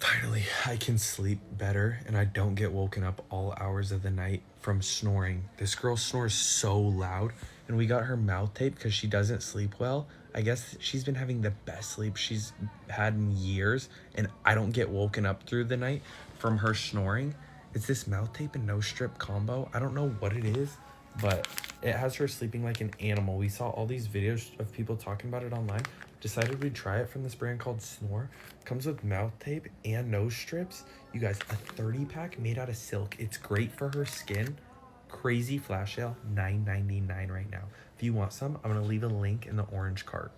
Finally, I can sleep better and I don't get woken up all hours of the night from snoring. This girl snores so loud, and we got her mouth taped because she doesn't sleep well. I guess she's been having the best sleep she's had in years, and I don't get woken up through the night from her snoring. It's this mouth tape and nose strip combo. I don't know what it is, but it has her sleeping like an animal. We saw all these videos of people talking about it online. Decided we'd try it from this brand called Snore. Comes with mouth tape and nose strips. You guys, a 30 pack made out of silk. It's great for her skin. Crazy flash sale, $9.99 right now. If you want some, I'm gonna leave a link in the orange cart.